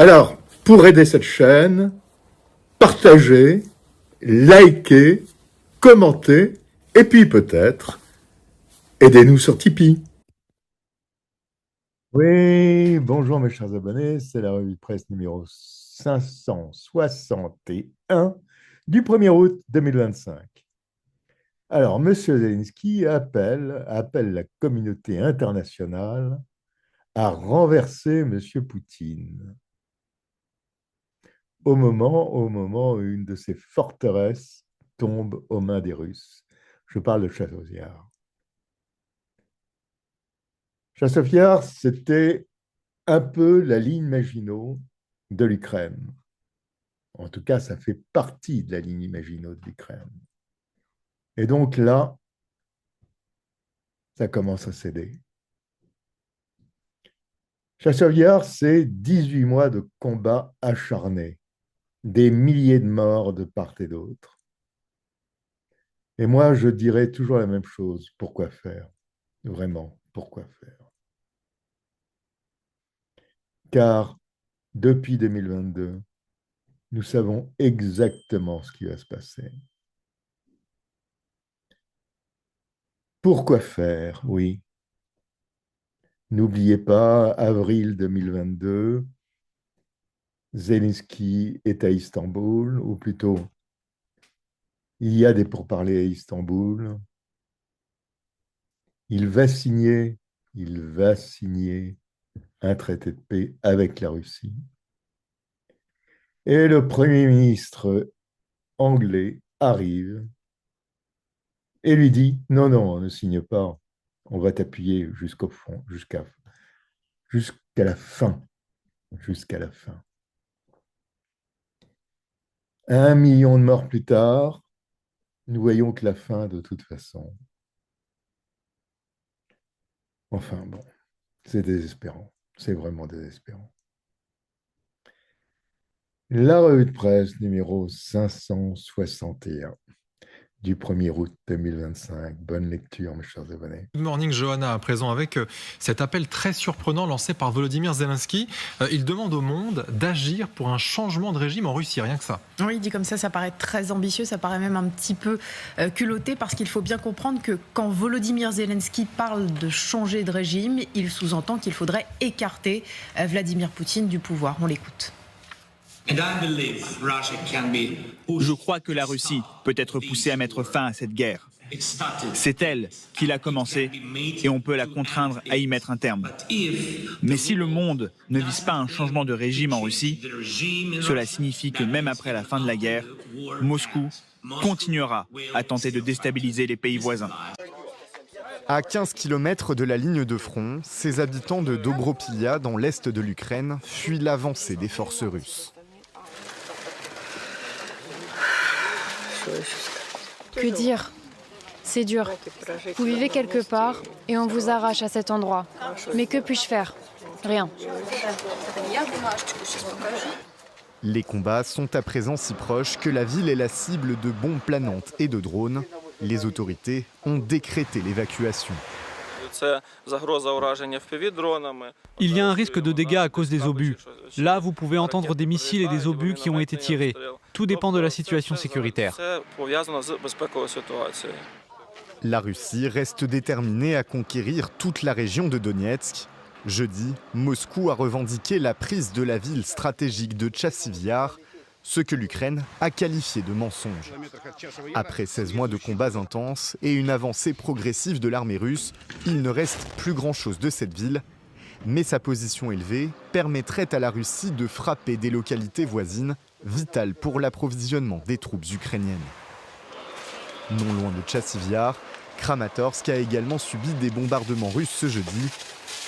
Alors, pour aider cette chaîne, partagez, likez, commentez, et puis peut-être, aidez-nous sur Tipeee. Oui, bonjour mes chers abonnés, c'est la revue de presse numéro 561 du 1er août 2025. Alors, M. Zelensky appelle la communauté internationale à renverser M. Poutine au moment où une de ses forteresses tombe aux mains des Russes. Je parle de Chasiv-Yar. Chasiv-Yar, c'était un peu la ligne Maginot de l'Ukraine. En tout cas, ça fait partie de la ligne Maginot de l'Ukraine. Et donc là, ça commence à céder. Chasiv-Yar, c'est 18 mois de combats acharnés, des milliers de morts de part et d'autre. Et moi, je dirais toujours la même chose. Pourquoi faire? Vraiment, pourquoi faire? Car depuis 2022, nous savons exactement ce qui va se passer. Pourquoi faire? Oui. N'oubliez pas, avril 2022, Zelensky est à Istanbul, ou plutôt, il y a des pourparlers à Istanbul. Il va signer un traité de paix avec la Russie. Et le Premier ministre anglais arrive et lui dit « Non, non, on ne signe pas, on va t'appuyer jusqu'au fond, jusqu'à la fin. Jusqu'à la fin. » 1 million de morts plus tard, nous voyons que la fin, de toute façon. Enfin bon, c'est désespérant. C'est vraiment désespérant. La revue de presse numéro 561 du 1er août 2025. Bonne lecture, mes chers abonnés. Good morning, Johanna, à présent avec cet appel très surprenant lancé par Volodymyr Zelensky. Il demande au monde d'agir pour un changement de régime en Russie, rien que ça. Oui, il dit comme ça paraît très ambitieux, ça paraît même un petit peu culotté, parce qu'il faut bien comprendre que quand Volodymyr Zelensky parle de changer de régime, il sous-entend qu'il faudrait écarter Vladimir Poutine du pouvoir. On l'écoute. Je crois que la Russie peut être poussée à mettre fin à cette guerre. C'est elle qui l'a commencé et on peut la contraindre à y mettre un terme. Mais si le monde ne vise pas un changement de régime en Russie, cela signifie que même après la fin de la guerre, Moscou continuera à tenter de déstabiliser les pays voisins. À 15 km de la ligne de front, ces habitants de Dobropilya, dans l'est de l'Ukraine, fuient l'avancée des forces russes. Que dire? C'est dur. Vous vivez quelque part et on vous arrache à cet endroit. Mais que puis-je faire? Rien. Les combats sont à présent si proches que la ville est la cible de bombes planantes et de drones. Les autorités ont décrété l'évacuation. Il y a un risque de dégâts à cause des obus. Là, vous pouvez entendre des missiles et des obus qui ont été tirés. Tout dépend de la situation sécuritaire. La Russie reste déterminée à conquérir toute la région de Donetsk. Jeudi, Moscou a revendiqué la prise de la ville stratégique de Chasiv-Yar, ce que l'Ukraine a qualifié de mensonge. Après 16 mois de combats intenses et une avancée progressive de l'armée russe, il ne reste plus grand-chose de cette ville. Mais sa position élevée permettrait à la Russie de frapper des localités voisines, vitales pour l'approvisionnement des troupes ukrainiennes. Non loin de Chasiv-Yar, Kramatorsk a également subi des bombardements russes ce jeudi.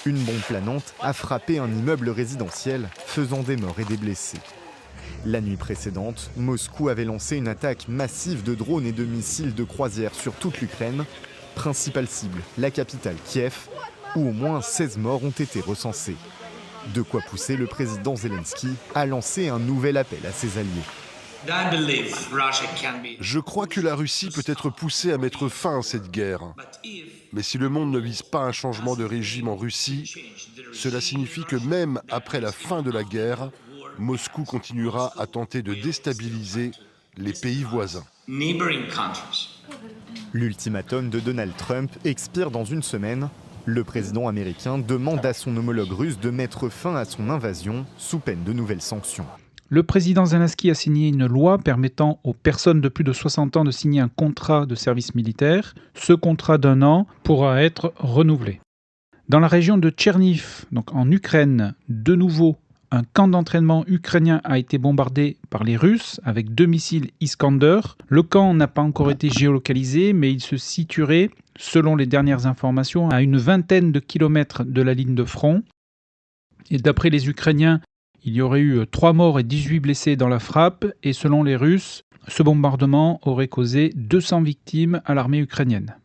Une bombe planante a frappé un immeuble résidentiel, faisant des morts et des blessés. La nuit précédente, Moscou avait lancé une attaque massive de drones et de missiles de croisière sur toute l'Ukraine. Principale cible, la capitale Kiev, où au moins 16 morts ont été recensés. De quoi pousser le président Zelensky à lancer un nouvel appel à ses alliés. Je crois que la Russie peut être poussée à mettre fin à cette guerre. Mais si le monde ne vise pas un changement de régime en Russie, cela signifie que même après la fin de la guerre, Moscou continuera à tenter de déstabiliser les pays voisins. L'ultimatum de Donald Trump expire dans une semaine. Le président américain demande à son homologue russe de mettre fin à son invasion sous peine de nouvelles sanctions. Le président Zelensky a signé une loi permettant aux personnes de plus de 60 ans de signer un contrat de service militaire. Ce contrat d'1 an pourra être renouvelé. Dans la région de Tcherniv, donc en Ukraine, de nouveau, un camp d'entraînement ukrainien a été bombardé par les Russes avec 2 missiles Iskander. Le camp n'a pas encore été géolocalisé, mais il se situerait, selon les dernières informations, à une vingtaine de kilomètres de la ligne de front. Et d'après les Ukrainiens, il y aurait eu 3 morts et 18 blessés dans la frappe. Et selon les Russes, ce bombardement aurait causé 200 victimes à l'armée ukrainienne.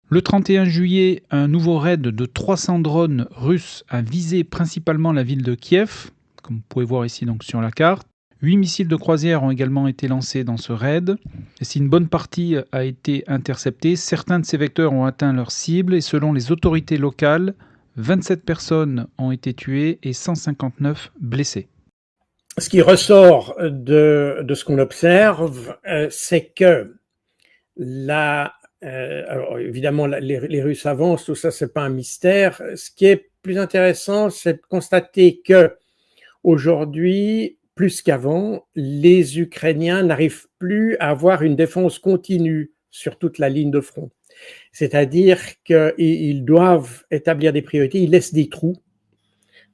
Le 31 juillet, un nouveau raid de 300 drones russes a visé principalement la ville de Kiev, comme vous pouvez voir ici donc sur la carte. 8 missiles de croisière ont également été lancés dans ce raid. Et si une bonne partie a été interceptée, certains de ces vecteurs ont atteint leur cible et selon les autorités locales, 27 personnes ont été tuées et 159 blessées. Ce qui ressort de ce qu'on observe, c'est que alors évidemment, les Russes avancent, tout ça, c'est pas un mystère. Ce qui est plus intéressant, c'est de constater que aujourd'hui, plus qu'avant, les Ukrainiens n'arrivent plus à avoir une défense continue sur toute la ligne de front. C'est-à-dire qu'ils doivent établir des priorités, ils laissent des trous,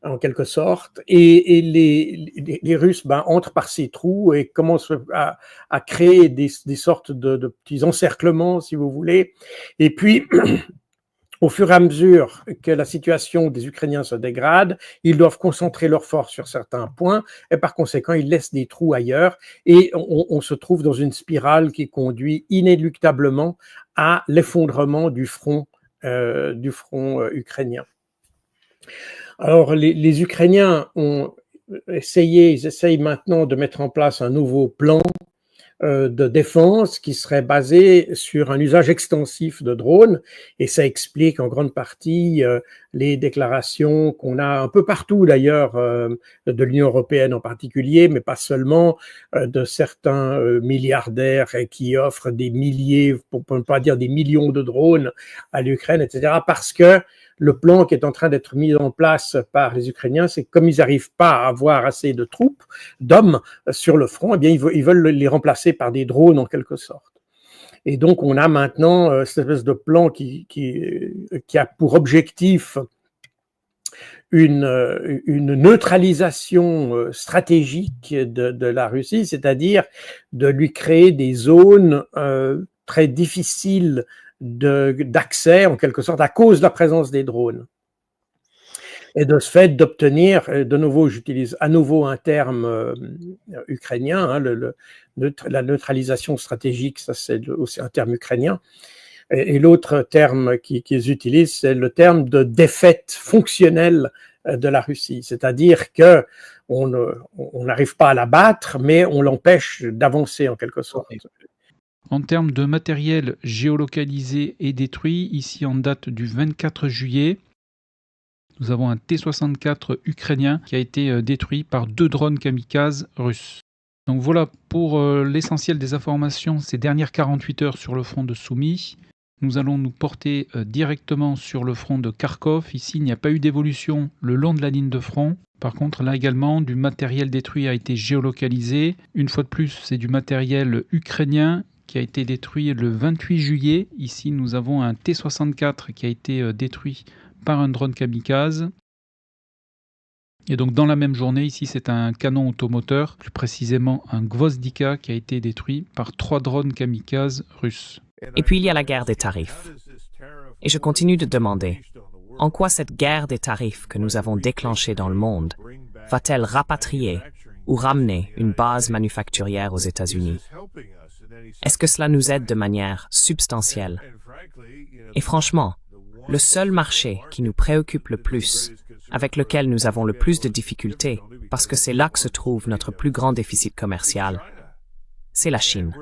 en quelque sorte, et les Russes entrent par ces trous et commencent à créer des sortes de petits encerclements, si vous voulez. Et puis, au fur et à mesure que la situation des Ukrainiens se dégrade, ils doivent concentrer leurs forces sur certains points et par conséquent, ils laissent des trous ailleurs et on se trouve dans une spirale qui conduit inéluctablement à l'effondrement du front ukrainien. Alors, les Ukrainiens ils essayent maintenant de mettre en place un nouveau plan de défense qui serait basé sur un usage extensif de drones et ça explique en grande partie les déclarations qu'on a un peu partout d'ailleurs de l'Union européenne en particulier, mais pas seulement, de certains milliardaires qui offrent des milliers, pour ne pas dire des millions de drones à l'Ukraine, etc. parce que le plan qui est en train d'être mis en place par les Ukrainiens, c'est que comme ils n'arrivent pas à avoir assez de troupes, d'hommes sur le front, eh bien ils veulent les remplacer par des drones en quelque sorte. Et donc on a maintenant cette espèce de plan qui a pour objectif une neutralisation stratégique de la Russie, c'est-à-dire de lui créer des zones très difficiles d'accès, en quelque sorte, à cause de la présence des drones. Et de ce fait, d'obtenir, de nouveau, j'utilise à nouveau un terme ukrainien, la neutralisation stratégique, ça c'est aussi un terme ukrainien. Et l'autre terme qu'ils utilisent, c'est le terme de défaite fonctionnelle de la Russie. C'est-à-dire que on n'arrive pas à la battre, mais on l'empêche d'avancer en quelque sorte. En termes de matériel géolocalisé et détruit, ici en date du 24 juillet, nous avons un T-64 ukrainien qui a été détruit par 2 drones kamikazes russes. Donc voilà pour l'essentiel des informations ces dernières 48 heures sur le front de Soumy. Nous allons nous porter directement sur le front de Kharkov. Ici, il n'y a pas eu d'évolution le long de la ligne de front. Par contre, là également, du matériel détruit a été géolocalisé. Une fois de plus, c'est du matériel ukrainien qui a été détruit le 28 juillet. Ici, nous avons un T-64 qui a été détruit par un drone kamikaze. Et donc, dans la même journée, ici, c'est un canon automoteur, plus précisément un Gvozdika, qui a été détruit par 3 drones kamikazes russes. Et puis, il y a la guerre des tarifs. Et je continue de demander, en quoi cette guerre des tarifs que nous avons déclenchée dans le monde va-t-elle rapatrier ou ramener une base manufacturière aux États-Unis? Est-ce que cela nous aide de manière substantielle? Et franchement, le seul marché qui nous préoccupe le plus, avec lequel nous avons le plus de difficultés, parce que c'est là que se trouve notre plus grand déficit commercial, c'est la Chine.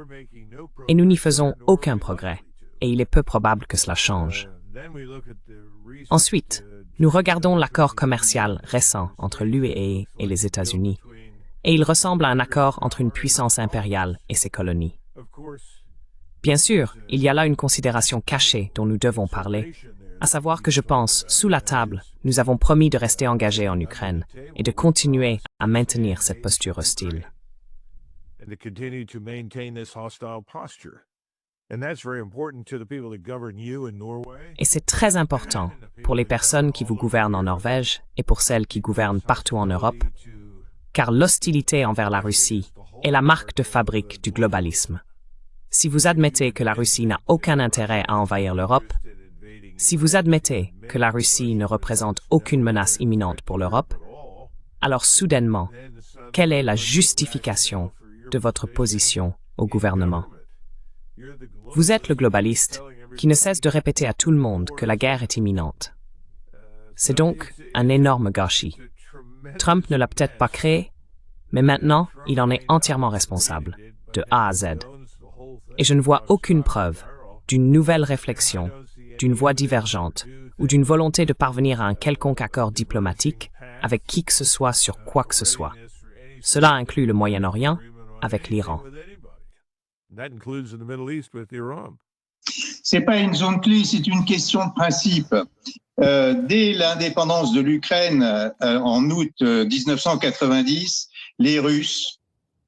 Et nous n'y faisons aucun progrès, et il est peu probable que cela change. Ensuite, nous regardons l'accord commercial récent entre l'UE et les États-Unis. et il ressemble à un accord entre une puissance impériale et ses colonies. Bien sûr, il y a là une considération cachée dont nous devons parler, à savoir que je pense, sous la table, nous avons promis de rester engagés en Ukraine et de continuer à maintenir cette posture hostile. Et c'est très important pour les personnes qui vous gouvernent en Norvège et pour celles qui gouvernent partout en Europe, car l'hostilité envers la Russie est la marque de fabrique du globalisme. Si vous admettez que la Russie n'a aucun intérêt à envahir l'Europe, si vous admettez que la Russie ne représente aucune menace imminente pour l'Europe, alors soudainement, quelle est la justification de votre position au gouvernement? Vous êtes le globaliste qui ne cesse de répéter à tout le monde que la guerre est imminente. C'est donc un énorme gâchis. Trump ne l'a peut-être pas créé, mais maintenant, il en est entièrement responsable, de A à Z. Et je ne vois aucune preuve d'une nouvelle réflexion, d'une voie divergente ou d'une volonté de parvenir à un quelconque accord diplomatique avec qui que ce soit sur quoi que ce soit. Cela inclut le Moyen-Orient avec l'Iran. C'est pas une zone clé, c'est une question de principe. Dès l'indépendance de l'Ukraine en août 1990, les Russes,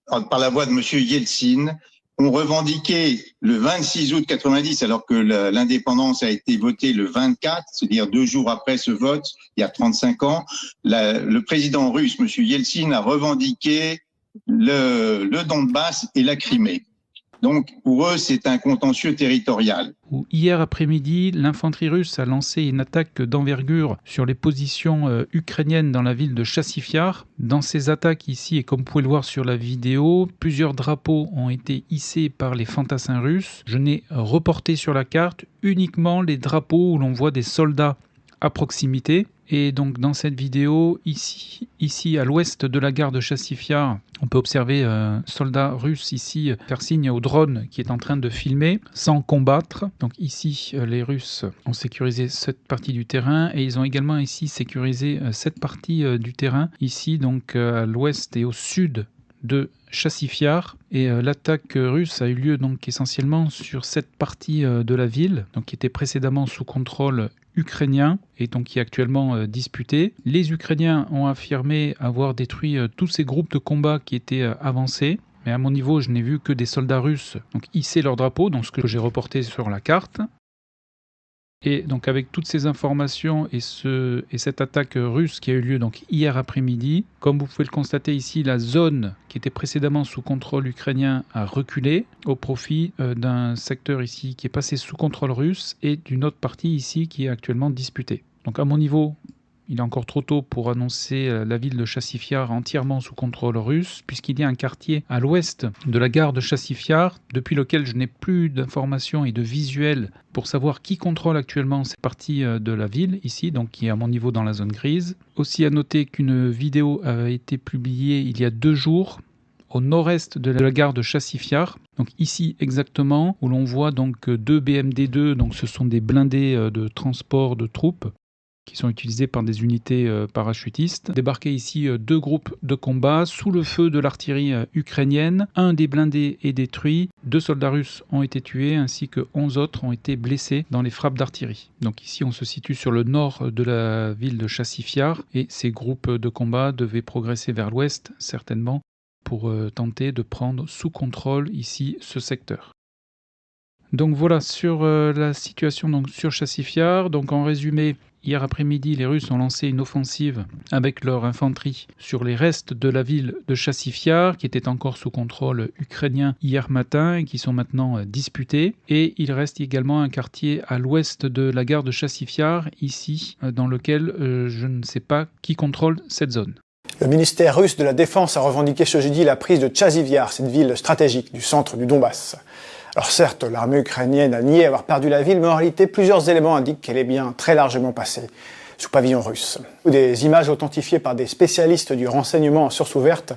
par la voix de M. Yeltsin, ont revendiqué le 26 août 90, alors que l'indépendance a été votée le 24, c'est-à-dire 2 jours après ce vote, il y a 35 ans, le président russe, M. Yeltsin, a revendiqué le Donbass et la Crimée. Donc, pour eux, c'est un contentieux territorial. Hier après-midi, l'infanterie russe a lancé une attaque d'envergure sur les positions ukrainiennes dans la ville de Chassifiar. Dans ces attaques ici, et comme vous pouvez le voir sur la vidéo, plusieurs drapeaux ont été hissés par les fantassins russes. Je n'ai reporté sur la carte uniquement les drapeaux où l'on voit des soldats à proximité. Et donc dans cette vidéo, ici à l'ouest de la gare de Chassifiar, on peut observer un soldat russe ici faire signe au drone qui est en train de filmer sans combattre. Donc ici, les Russes ont sécurisé cette partie du terrain et ils ont également ici sécurisé cette partie du terrain, ici donc à l'ouest et au sud de Chassifiar. Et l'attaque russe a eu lieu donc essentiellement sur cette partie de la ville, donc qui était précédemment sous contrôle ukrainien et donc qui est actuellement disputé. Les Ukrainiens ont affirmé avoir détruit tous ces groupes de combat qui étaient avancés. Mais à mon niveau, je n'ai vu que des soldats russes donc hisser leur drapeau, donc ce que j'ai reporté sur la carte. Et donc avec toutes ces informations et cette attaque russe qui a eu lieu donc hier après-midi, comme vous pouvez le constater ici, la zone qui était précédemment sous contrôle ukrainien a reculé au profit d'un secteur ici qui est passé sous contrôle russe et d'une autre partie ici qui est actuellement disputée. Donc à mon niveau, il est encore trop tôt pour annoncer la ville de Chassifiar entièrement sous contrôle russe, puisqu'il y a un quartier à l'ouest de la gare de Chassifiar, depuis lequel je n'ai plus d'informations et de visuels pour savoir qui contrôle actuellement cette partie de la ville, ici, donc qui est à mon niveau dans la zone grise. Aussi à noter qu'une vidéo a été publiée il y a 2 jours, au nord-est de la gare de Chassifiar, donc ici exactement, où l'on voit donc 2 BMD-2, donc ce sont des blindés de transport de troupes, qui sont utilisés par des unités parachutistes. Débarqués ici 2 groupes de combat sous le feu de l'artillerie ukrainienne. Un des blindés est détruit, 2 soldats russes ont été tués ainsi que 11 autres ont été blessés dans les frappes d'artillerie. Donc ici on se situe sur le nord de la ville de Chassifiar et ces groupes de combat devaient progresser vers l'ouest certainement pour tenter de prendre sous contrôle ici ce secteur. Donc voilà sur la situation donc, sur Chassifiar. Donc en résumé, hier après-midi, les Russes ont lancé une offensive avec leur infanterie sur les restes de la ville de Chassifiar, qui était encore sous contrôle ukrainien hier matin et qui sont maintenant disputés. Et il reste également un quartier à l'ouest de la gare de Chassifiar, ici, dans lequel je ne sais pas qui contrôle cette zone. Le ministère russe de la Défense a revendiqué ce jeudi la prise de Chassiviar, cette ville stratégique du centre du Donbass. Alors certes, l'armée ukrainienne a nié avoir perdu la ville, mais en réalité, plusieurs éléments indiquent qu'elle est bien très largement passée sous pavillon russe. Des images authentifiées par des spécialistes du renseignement en source ouverte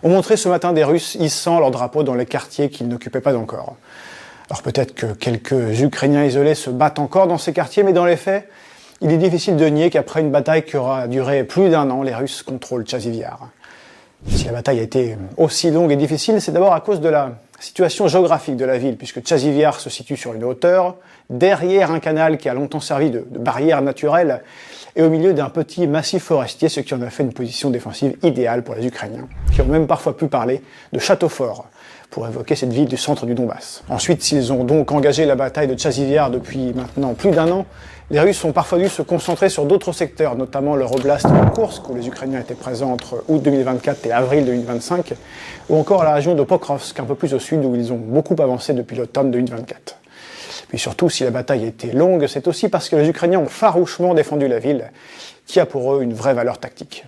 ont montré ce matin des Russes hissant leur drapeau dans les quartiers qu'ils n'occupaient pas encore. Alors peut-être que quelques Ukrainiens isolés se battent encore dans ces quartiers, mais dans les faits, il est difficile de nier qu'après une bataille qui aura duré plus d'1 an, les Russes contrôlent Chassiviar. Si la bataille a été aussi longue et difficile, c'est d'abord à cause de la situation géographique de la ville, puisque Chasivyar se situe sur une hauteur, derrière un canal qui a longtemps servi de barrière naturelle, et au milieu d'un petit massif forestier, ce qui en a fait une position défensive idéale pour les Ukrainiens, qui ont même parfois pu parler de château fort, pour évoquer cette ville du centre du Donbass. Ensuite, s'ils ont donc engagé la bataille de Chasivyar depuis maintenant plus d'1 an, les Russes ont parfois dû se concentrer sur d'autres secteurs, notamment leur oblast de Kursk, où les Ukrainiens étaient présents entre août 2024 et avril 2025, ou encore la région de Pokrovsk, un peu plus au sud, où ils ont beaucoup avancé depuis l'automne 2024. Puis surtout, si la bataille a été longue, c'est aussi parce que les Ukrainiens ont farouchement défendu la ville, qui a pour eux une vraie valeur tactique.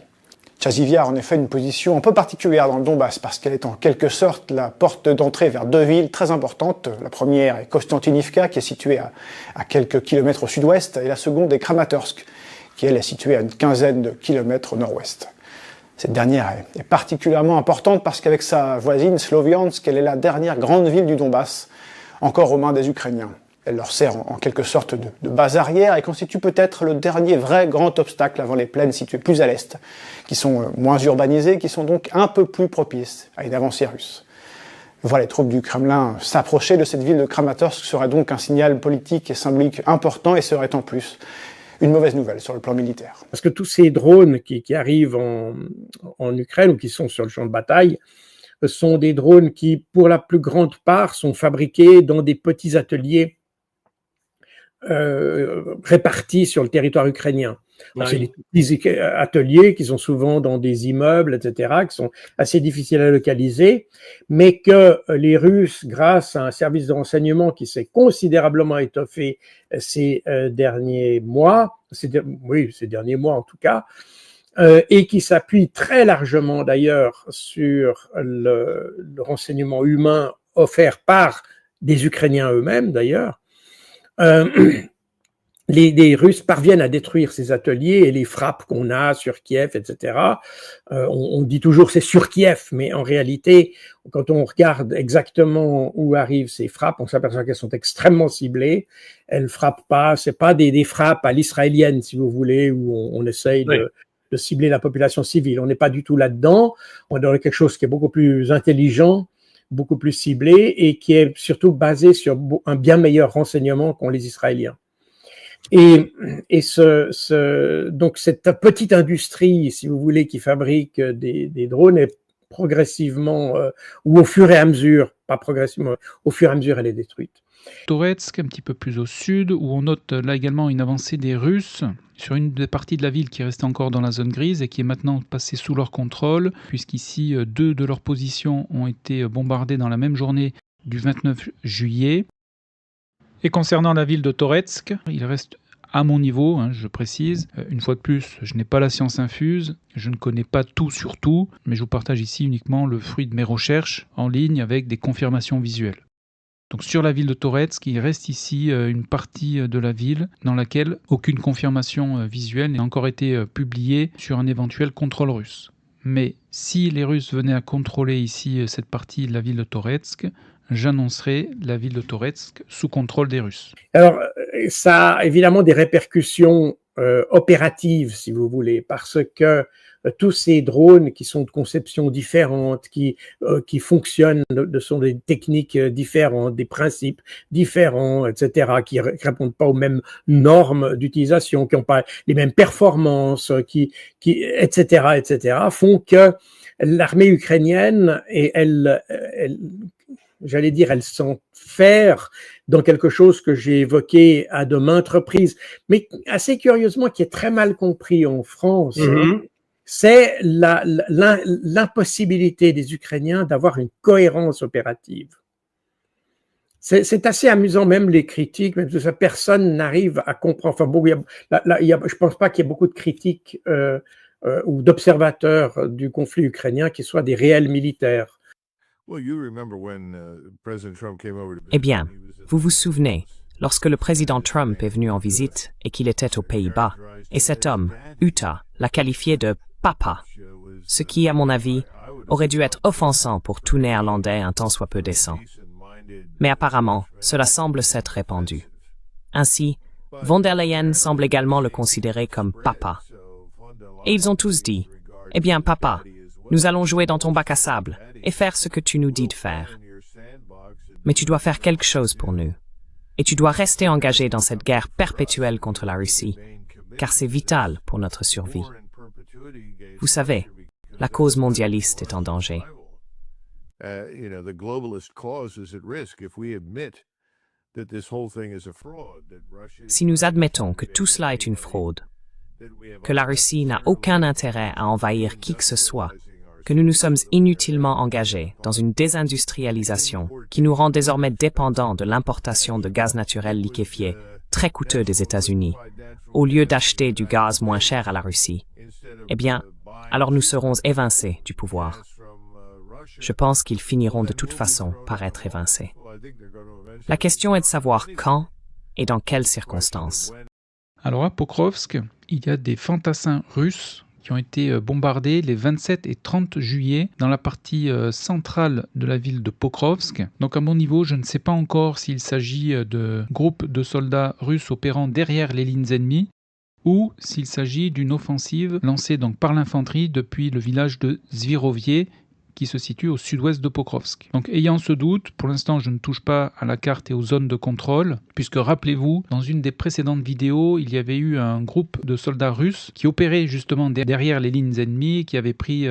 Chasivyar a en effet une position un peu particulière dans le Donbass, parce qu'elle est en quelque sorte la porte d'entrée vers 2 villes très importantes. La première est Kostantinivka, qui est située à quelques kilomètres au sud-ouest, et la seconde est Kramatorsk, qui elle est située à une quinzaine de kilomètres au nord-ouest. Cette dernière est particulièrement importante parce qu'avec sa voisine Sloviansk, elle est la dernière grande ville du Donbass, encore aux mains des Ukrainiens. Elle leur sert en quelque sorte de base arrière et constitue peut-être le dernier vrai grand obstacle avant les plaines situées plus à l'est, qui sont moins urbanisées, qui sont donc un peu plus propices à une avancée russe. Voir les troupes du Kremlin s'approcher de cette ville de Kramatorsk serait donc un signal politique et symbolique important et serait en plus une mauvaise nouvelle sur le plan militaire. Parce que tous ces drones qui arrivent en Ukraine ou qui sont sur le champ de bataille sont des drones qui, pour la plus grande part, sont fabriqués dans des petits ateliers répartis sur le territoire ukrainien. C'est des petits ateliers qui sont souvent dans des immeubles, etc., qui sont assez difficiles à localiser, mais que les Russes, grâce à un service de renseignement qui s'est considérablement étoffé ces derniers mois en tout cas, et qui s'appuie très largement d'ailleurs sur le renseignement humain offert par des Ukrainiens eux-mêmes d'ailleurs, les Russes parviennent à détruire ces ateliers et les frappes qu'on a sur Kiev, etc. On dit toujours c'est sur Kiev, mais en réalité, quand on regarde exactement où arrivent ces frappes, on s'aperçoit qu'elles sont extrêmement ciblées. Elles frappent pas, c'est pas des frappes à l'israélienne, si vous voulez, où on essaye de cibler la population civile. On n'est pas du tout là-dedans. On est dans quelque chose qui est beaucoup plus intelligent, beaucoup plus ciblé et qui est surtout basé sur un bien meilleur renseignement qu'ont les Israéliens. Et donc cette petite industrie, si vous voulez, qui fabrique des drones est progressivement, ou au fur et à mesure, pas progressivement, au fur et à mesure elle est détruite. Toretsk, un petit peu plus au sud, où on note là également une avancée des Russes sur une des parties de la ville qui est restée encore dans la zone grise et qui est maintenant passée sous leur contrôle, puisqu'ici 2 de leurs positions ont été bombardées dans la même journée du 29 juillet. Et concernant la ville de Toretsk, il reste à mon niveau, je précise. Une fois de plus, je n'ai pas la science infuse, je ne connais pas tout sur tout, mais je vous partage ici uniquement le fruit de mes recherches en ligne avec des confirmations visuelles. Donc sur la ville de Toretsk, il reste ici une partie de la ville dans laquelle aucune confirmation visuelle n'a encore été publiée sur un éventuel contrôle russe. Mais si les Russes venaient à contrôler ici cette partie de la ville de Toretsk, j'annoncerai la ville de Toretsk sous contrôle des Russes. Alors, ça a évidemment des répercussions opératives, si vous voulez, parce que tous ces drones qui sont de conception différente, qui fonctionnent, sont des techniques différentes, des principes différents, etc., qui répondent pas aux mêmes normes d'utilisation, qui n'ont pas les mêmes performances, etc., font que l'armée ukrainienne, et elle s'enferre dans quelque chose que j'ai évoqué à de maintes reprises, mais assez curieusement qui est très mal compris en France. C'est l'impossibilité des Ukrainiens d'avoir une cohérence opérative. C'est assez amusant, même les critiques, même tout ça, personne n'arrive à comprendre. Enfin, bon, je pense pas qu'il y ait beaucoup de critiques ou d'observateurs du conflit ukrainien qui soient des réels militaires. Eh bien, vous vous souvenez, lorsque le président Trump est venu en visite et qu'il était aux Pays-Bas, et cet homme, Utah, l'a qualifié de « papa », ce qui, à mon avis, aurait dû être offensant pour tout Néerlandais un tant soit peu décent. Mais apparemment, cela semble s'être répandu. Ainsi, von der Leyen semble également le considérer comme « papa ». Et ils ont tous dit « Eh bien, papa, Nous allons jouer dans ton bac à sable et faire ce que tu nous dis de faire. Mais tu dois faire quelque chose pour nous. Et tu dois rester engagé dans cette guerre perpétuelle contre la Russie, car c'est vital pour notre survie. Vous savez, la cause mondialiste est en danger. Si nous admettons que tout cela est une fraude, que la Russie n'a aucun intérêt à envahir qui que ce soit, que nous nous sommes inutilement engagés dans une désindustrialisation qui nous rend désormais dépendants de l'importation de gaz naturel liquéfié, très coûteux des États-Unis, au lieu d'acheter du gaz moins cher à la Russie, eh bien, alors nous serons évincés du pouvoir. Je pense qu'ils finiront de toute façon par être évincés. La question est de savoir quand et dans quelles circonstances. Alors à Pokrovsk, il y a des fantassins russes qui ont été bombardés les 27 et 30 juillet dans la partie centrale de la ville de Pokrovsk. Donc à mon niveau, je ne sais pas encore s'il s'agit de groupes de soldats russes opérant derrière les lignes ennemies ou s'il s'agit d'une offensive lancée donc par l'infanterie depuis le village de Zvirovie qui se situe au sud-ouest de Pokrovsk. Donc ayant ce doute, pour l'instant je ne touche pas à la carte et aux zones de contrôle, puisque rappelez-vous, dans une des précédentes vidéos, il y avait eu un groupe de soldats russes qui opéraient justement derrière les lignes ennemies, qui avait pris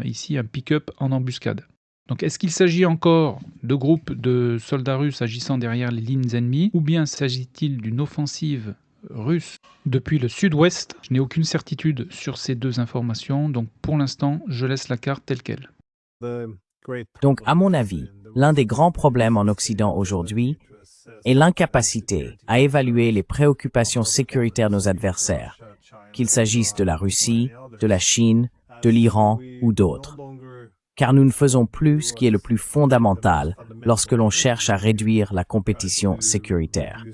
ici un pick-up en embuscade. Donc est-ce qu'il s'agit encore de groupes de soldats russes agissant derrière les lignes ennemies, ou bien s'agit-il d'une offensive russe depuis le sud-ouest? Je n'ai aucune certitude sur ces deux informations, donc pour l'instant je laisse la carte telle qu'elle. Donc, à mon avis, l'un des grands problèmes en Occident aujourd'hui est l'incapacité à évaluer les préoccupations sécuritaires de nos adversaires, qu'il s'agisse de la Russie, de la Chine, de l'Iran ou d'autres. Car nous ne faisons plus ce qui est le plus fondamental lorsque l'on cherche à réduire la compétition sécuritaire.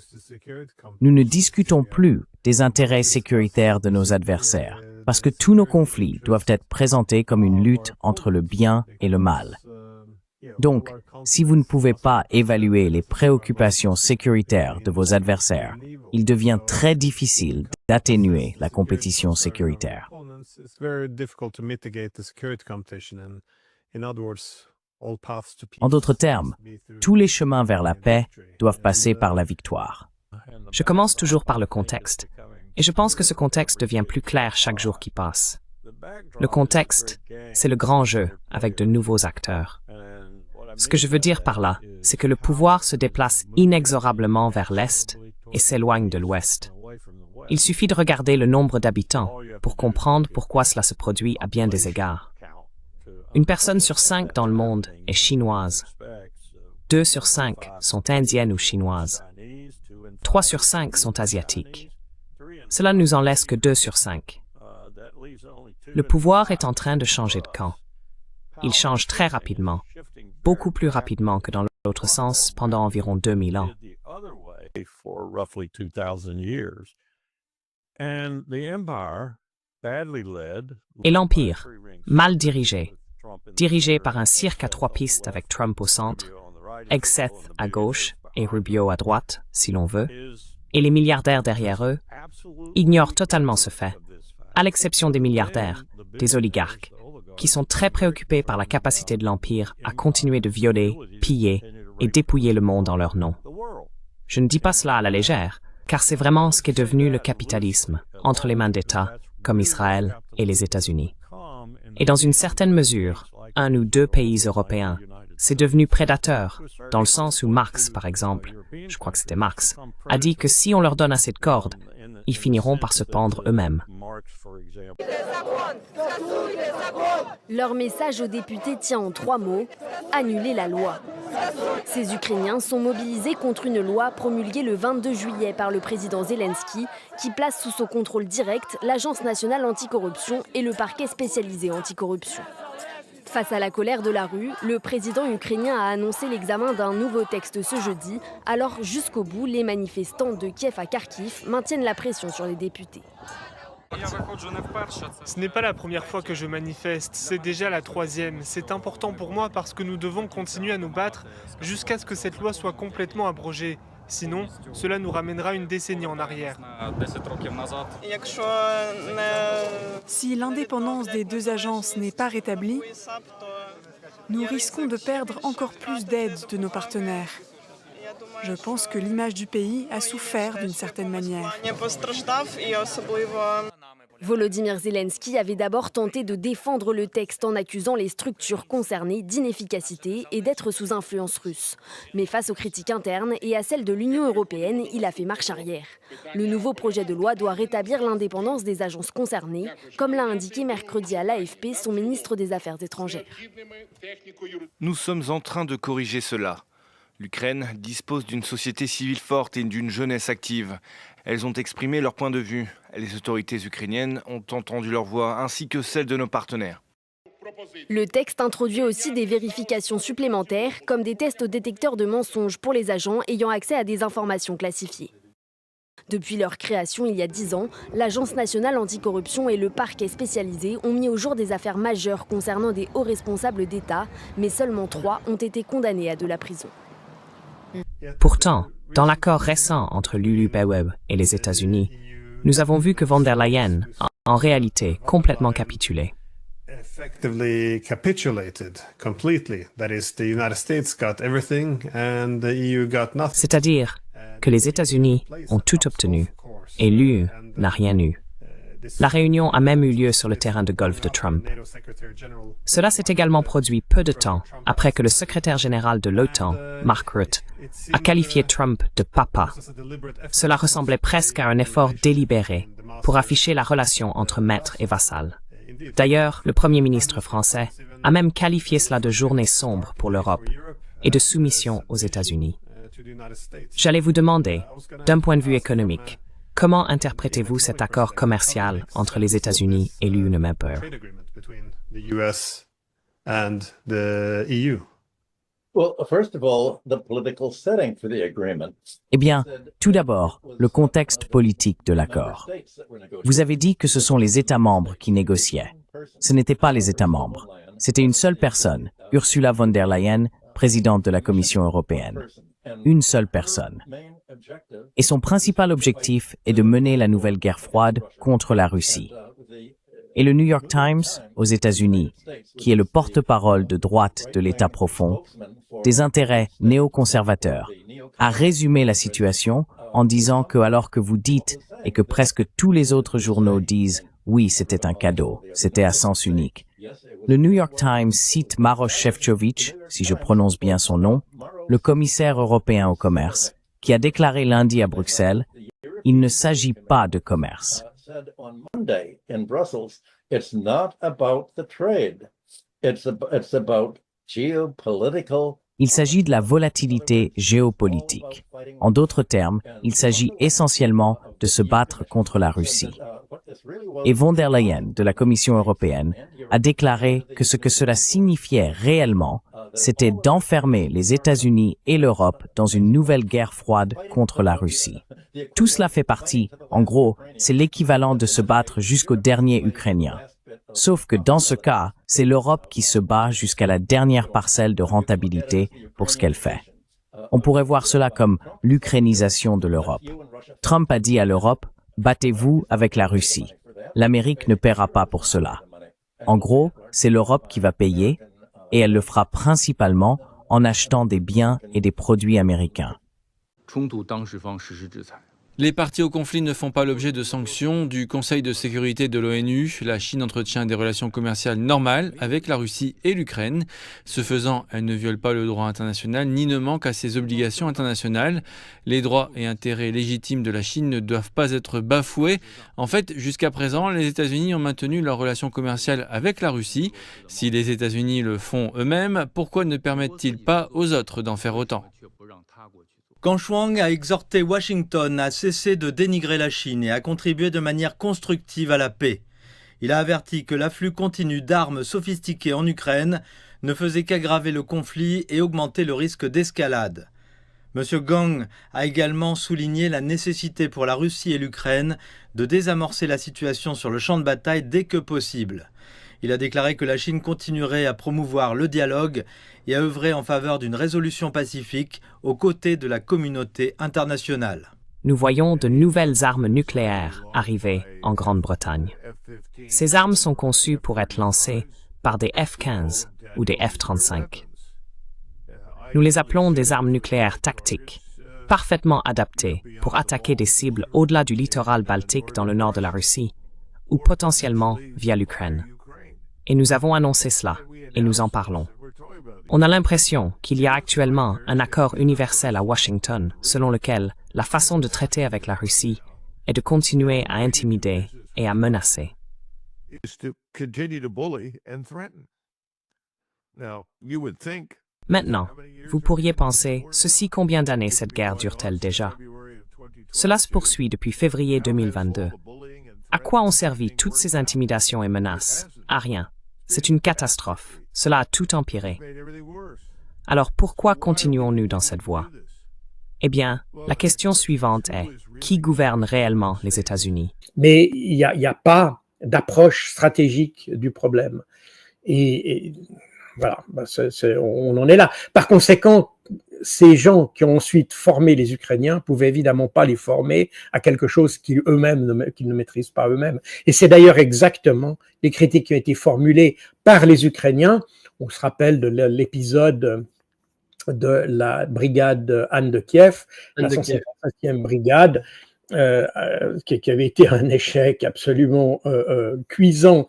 Nous ne discutons plus des intérêts sécuritaires de nos adversaires, parce que tous nos conflits doivent être présentés comme une lutte entre le bien et le mal. Donc, si vous ne pouvez pas évaluer les préoccupations sécuritaires de vos adversaires, il devient très difficile d'atténuer la compétition sécuritaire. En d'autres termes, tous les chemins vers la paix doivent passer par la victoire. Je commence toujours par le contexte. Et je pense que ce contexte devient plus clair chaque jour qui passe. Le contexte, c'est le grand jeu avec de nouveaux acteurs. Ce que je veux dire par là, c'est que le pouvoir se déplace inexorablement vers l'Est et s'éloigne de l'Ouest. Il suffit de regarder le nombre d'habitants pour comprendre pourquoi cela se produit à bien des égards. Une personne sur 5 dans le monde est chinoise. 2 sur 5 sont indiennes ou chinoises. 3 sur 5 sont asiatiques. Cela ne nous en laisse que 2 sur 5. Le pouvoir est en train de changer de camp. Il change très rapidement, beaucoup plus rapidement que dans l'autre sens pendant environ 2000 ans. Et l'Empire, mal dirigé, dirigé par un cirque à 3 pistes avec Trump au centre, Hegseth à gauche et Rubio à droite, si l'on veut, et les milliardaires derrière eux, ignorent totalement ce fait, à l'exception des milliardaires, des oligarques, qui sont très préoccupés par la capacité de l'Empire à continuer de violer, piller et dépouiller le monde en leur nom. Je ne dis pas cela à la légère, car c'est vraiment ce qu'est devenu le capitalisme entre les mains d'États comme Israël et les États-Unis. Et dans une certaine mesure, 1 ou 2 pays européens, c'est devenu prédateur, dans le sens où Marx, par exemple, je crois que c'était Marx, a dit que si on leur donne assez de cordes, ils finiront par se pendre eux-mêmes. Leur message aux députés tient en 3 mots, annuler la loi. Ces Ukrainiens sont mobilisés contre une loi promulguée le 22 juillet par le président Zelensky qui place sous son contrôle direct l'Agence nationale anticorruption et le parquet spécialisé anticorruption. Face à la colère de la rue, le président ukrainien a annoncé l'examen d'un nouveau texte ce jeudi. Alors jusqu'au bout, les manifestants de Kiev à Kharkiv maintiennent la pression sur les députés. Ce n'est pas la première fois que je manifeste, c'est déjà la 3e. C'est important pour moi parce que nous devons continuer à nous battre jusqu'à ce que cette loi soit complètement abrogée. Sinon, cela nous ramènera une décennie en arrière. Si l'indépendance des deux agences n'est pas rétablie, nous risquons de perdre encore plus d'aide de nos partenaires. Je pense que l'image du pays a souffert d'une certaine manière. Volodymyr Zelensky avait d'abord tenté de défendre le texte en accusant les structures concernées d'inefficacité et d'être sous influence russe. Mais face aux critiques internes et à celles de l'Union européenne, il a fait marche arrière. Le nouveau projet de loi doit rétablir l'indépendance des agences concernées, comme l'a indiqué mercredi à l'AFP son ministre des Affaires étrangères. Nous sommes en train de corriger cela. L'Ukraine dispose d'une société civile forte et d'une jeunesse active. Elles ont exprimé leur point de vue. Les autorités ukrainiennes ont entendu leur voix, ainsi que celle de nos partenaires. Le texte introduit aussi des vérifications supplémentaires, comme des tests au détecteur de mensonges pour les agents ayant accès à des informations classifiées. Depuis leur création il y a 10 ans, l'Agence nationale anticorruption et le parquet spécialisé ont mis au jour des affaires majeures concernant des hauts responsables d'État, mais seulement 3 ont été condamnés à de la prison. Pourtant, dans l'accord récent entre l'UE et les États-Unis, nous avons vu que von der Leyen a en réalité complètement capitulé. C'est-à-dire que les États-Unis ont tout obtenu et l'UE n'a rien eu. La réunion a même eu lieu sur le terrain de golf de Trump. Cela s'est également produit peu de temps après que le secrétaire général de l'OTAN, Mark Rutte, a qualifié Trump de papa. Cela ressemblait presque à un effort délibéré pour afficher la relation entre maître et vassal. D'ailleurs, le Premier ministre français a même qualifié cela de journée sombre pour l'Europe et de soumission aux États-Unis. J'allais vous demander, d'un point de vue économique, comment interprétez-vous cet accord commercial entre les États-Unis et l'UE? Eh bien, tout d'abord, le contexte politique de l'accord. Vous avez dit que ce sont les États membres qui négociaient. Ce n'étaient pas les États membres. C'était une seule personne, Ursula von der Leyen, présidente de la Commission européenne. Une seule personne. Et son principal objectif est de mener la nouvelle guerre froide contre la Russie. Et le New York Times, aux États-Unis, qui est le porte-parole de droite de l'État profond, des intérêts néoconservateurs, a résumé la situation en disant que alors que vous dites et que presque tous les autres journaux disent « oui, c'était un cadeau, c'était à sens unique », le New York Times cite Maroš Šefčovič, si je prononce bien son nom, le commissaire européen au commerce, qui a déclaré lundi à Bruxelles « il ne s'agit pas de commerce ». Il s'agit de la volatilité géopolitique. En d'autres termes, il s'agit essentiellement de se battre contre la Russie. Et von der Leyen, de la Commission européenne, a déclaré que ce que cela signifiait réellement, c'était d'enfermer les États-Unis et l'Europe dans une nouvelle guerre froide contre la Russie. Tout cela fait partie, en gros, c'est l'équivalent de se battre jusqu'au dernier Ukrainien. Sauf que dans ce cas, c'est l'Europe qui se bat jusqu'à la dernière parcelle de rentabilité pour ce qu'elle fait. On pourrait voir cela comme l'ukrainisation de l'Europe. Trump a dit à l'Europe, battez-vous avec la Russie. L'Amérique ne paiera pas pour cela. En gros, c'est l'Europe qui va payer, et elle le fera principalement en achetant des biens et des produits américains. Les parties au conflit ne font pas l'objet de sanctions du Conseil de sécurité de l'ONU. La Chine entretient des relations commerciales normales avec la Russie et l'Ukraine. Ce faisant, elle ne viole pas le droit international ni ne manque à ses obligations internationales. Les droits et intérêts légitimes de la Chine ne doivent pas être bafoués. En fait, jusqu'à présent, les États-Unis ont maintenu leurs relations commerciales avec la Russie. Si les États-Unis le font eux-mêmes, pourquoi ne permettent-ils pas aux autres d'en faire autant ? Kang Xuang a exhorté Washington à cesser de dénigrer la Chine et à contribuer de manière constructive à la paix. Il a averti que l'afflux continu d'armes sophistiquées en Ukraine ne faisait qu'aggraver le conflit et augmenter le risque d'escalade. M. Gang a également souligné la nécessité pour la Russie et l'Ukraine de désamorcer la situation sur le champ de bataille dès que possible. Il a déclaré que la Chine continuerait à promouvoir le dialogue et à œuvrer en faveur d'une résolution pacifique aux côtés de la communauté internationale. Nous voyons de nouvelles armes nucléaires arriver en Grande-Bretagne. Ces armes sont conçues pour être lancées par des F-15 ou des F-35. Nous les appelons des armes nucléaires tactiques, parfaitement adaptées pour attaquer des cibles au-delà du littoral baltique dans le nord de la Russie, ou potentiellement via l'Ukraine. Et nous avons annoncé cela, et nous en parlons. On a l'impression qu'il y a actuellement un accord universel à Washington selon lequel la façon de traiter avec la Russie est de continuer à intimider et à menacer. Maintenant, vous pourriez penser, ceci combien d'années cette guerre dure-t-elle déjà? Cela se poursuit depuis février 2022. À quoi ont servi toutes ces intimidations et menaces? À rien. C'est une catastrophe. Cela a tout empiré. Alors pourquoi continuons-nous dans cette voie? Eh bien, la question suivante est, qui gouverne réellement les États-Unis? Mais il n'y a pas d'approche stratégique du problème. Et voilà, on en est là. Par conséquent, ces gens qui ont ensuite formé les Ukrainiens pouvaient évidemment pas les former à quelque chose qu'ils ne maîtrisent pas eux-mêmes. Et c'est d'ailleurs exactement les critiques qui ont été formulées par les Ukrainiens. On se rappelle de l'épisode de la brigade Anne de Kiev, la 155e brigade, qui avait été un échec absolument cuisant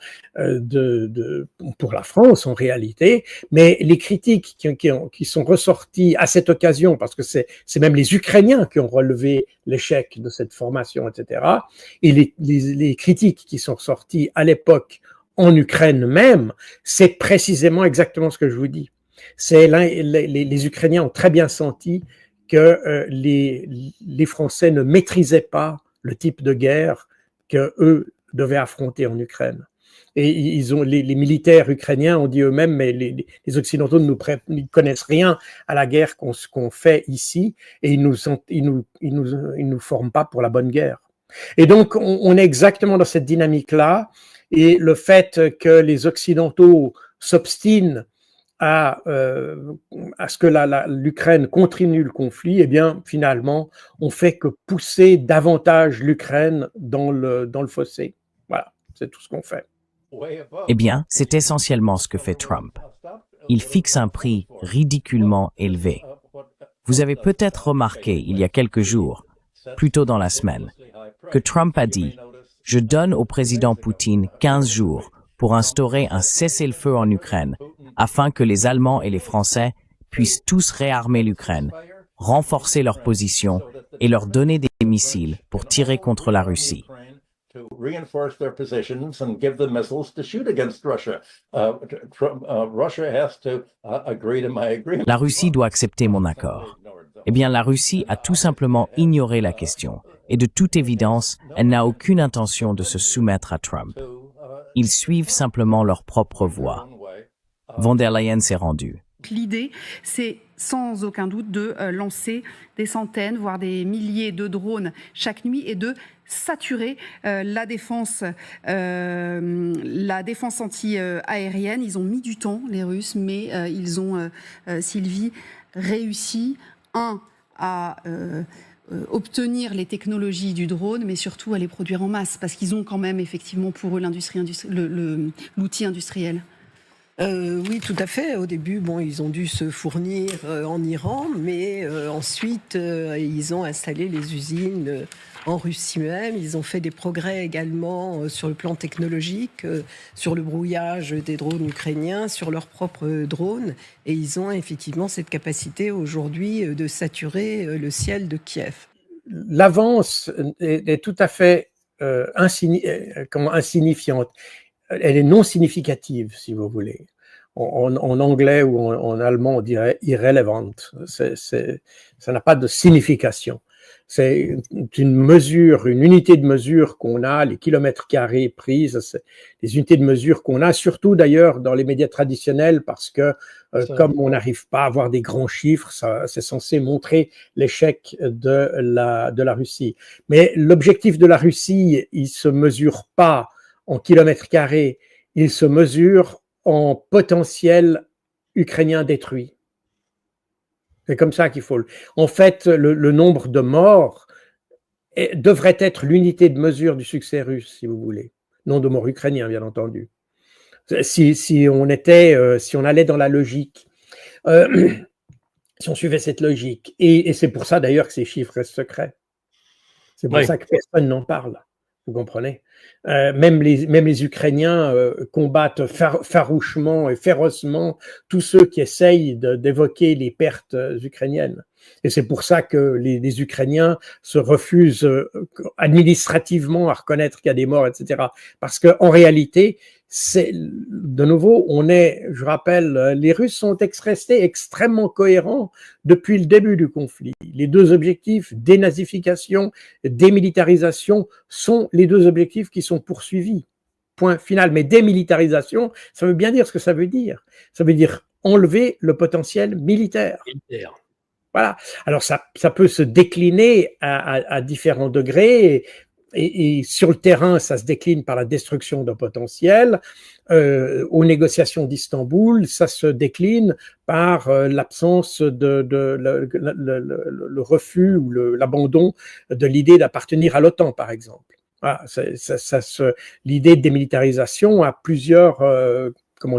pour la France en réalité, mais les critiques qui sont ressorties à cette occasion, parce que c'est même les Ukrainiens qui ont relevé l'échec de cette formation, etc., et les critiques qui sont ressorties à l'époque en Ukraine même, c'est précisément exactement ce que je vous dis. Les Ukrainiens ont très bien senti que les Français ne maîtrisaient pas le type de guerre qu'eux devaient affronter en Ukraine. Et les militaires ukrainiens ont dit eux-mêmes, mais les Occidentaux ne connaissent rien à la guerre qu'on fait ici, et ils nous forment pas pour la bonne guerre. Et donc, on est exactement dans cette dynamique-là, et le fait que les Occidentaux s'obstinent à ce que l'Ukraine continue le conflit, eh bien, finalement, on fait que pousser davantage l'Ukraine dans le fossé. Voilà, c'est tout ce qu'on fait. Eh bien, c'est essentiellement ce que fait Trump. Il fixe un prix ridiculement élevé. Vous avez peut-être remarqué il y a quelques jours, plus tôt dans la semaine, que Trump a dit « Je donne au président Poutine 15 jours pour instaurer un cessez-le-feu en Ukraine, afin que les Allemands et les Français puissent tous réarmer l'Ukraine, renforcer leur position et leur donner des missiles pour tirer contre la Russie. » La Russie doit accepter mon accord. Eh bien, la Russie a tout simplement ignoré la question, et de toute évidence, elle n'a aucune intention de se soumettre à Trump. Ils suivent simplement leur propre voie. Von der Leyen s'est rendue. L'idée, c'est sans aucun doute de lancer des centaines, voire des milliers de drones chaque nuit et de saturer la défense anti-aérienne. Ils ont mis du temps, les Russes, mais ils ont, Sylvie, réussi, à obtenir les technologies du drone, mais surtout à les produire en masse, parce qu'ils ont quand même effectivement pour eux l'outil industriel. Oui, tout à fait. Au début, ils ont dû se fournir en Iran, mais ensuite, ils ont installé les usines en Russie même. Ils ont fait des progrès également sur le plan technologique, sur le brouillage des drones ukrainiens, sur leurs propres drones. Et ils ont effectivement cette capacité aujourd'hui de saturer le ciel de Kiev. L'avance est tout à fait insignifiante. Elle est non significative, si vous voulez. En anglais ou en allemand, on dirait irrelevant. Ça n'a pas de signification. C'est une mesure, une unité de mesure qu'on a, les kilomètres carrés prises, les unités de mesure qu'on a, surtout d'ailleurs dans les médias traditionnels, parce que comme on n'arrive pas à avoir des grands chiffres, c'est censé montrer l'échec de la Russie. Mais l'objectif de la Russie, il se mesure pas en kilomètres carrés, il se mesure en potentiel ukrainien détruit. C'est comme ça qu'il faut. En fait, le nombre de morts devrait être l'unité de mesure du succès russe, si vous voulez. Non de morts ukrainiens, bien entendu. Si on allait dans la logique, si on suivait cette logique, et c'est pour ça d'ailleurs que ces chiffres restent secrets. C'est pour ça que personne n'en parle. Vous comprenez? Même les Ukrainiens combattent farouchement et férocement tous ceux qui essayent d'évoquer les pertes ukrainiennes. Et c'est pour ça que les Ukrainiens se refusent administrativement à reconnaître qu'il y a des morts, etc. Parce qu'en réalité, de nouveau, je rappelle, les Russes sont restés extrêmement cohérents depuis le début du conflit. Les deux objectifs, dénazification, démilitarisation, sont les deux objectifs qui sont poursuivis. Point final. Mais démilitarisation, ça veut bien dire ce que ça veut dire. Ça veut dire enlever le potentiel militaire. Voilà. Alors ça peut se décliner à différents degrés. Et sur le terrain, ça se décline par la destruction d'un potentiel. Aux négociations d'Istanbul, ça se décline par l'absence le refus ou l'abandon de l'idée d'appartenir à l'OTAN, par exemple. Voilà, l'idée de démilitarisation a plusieurs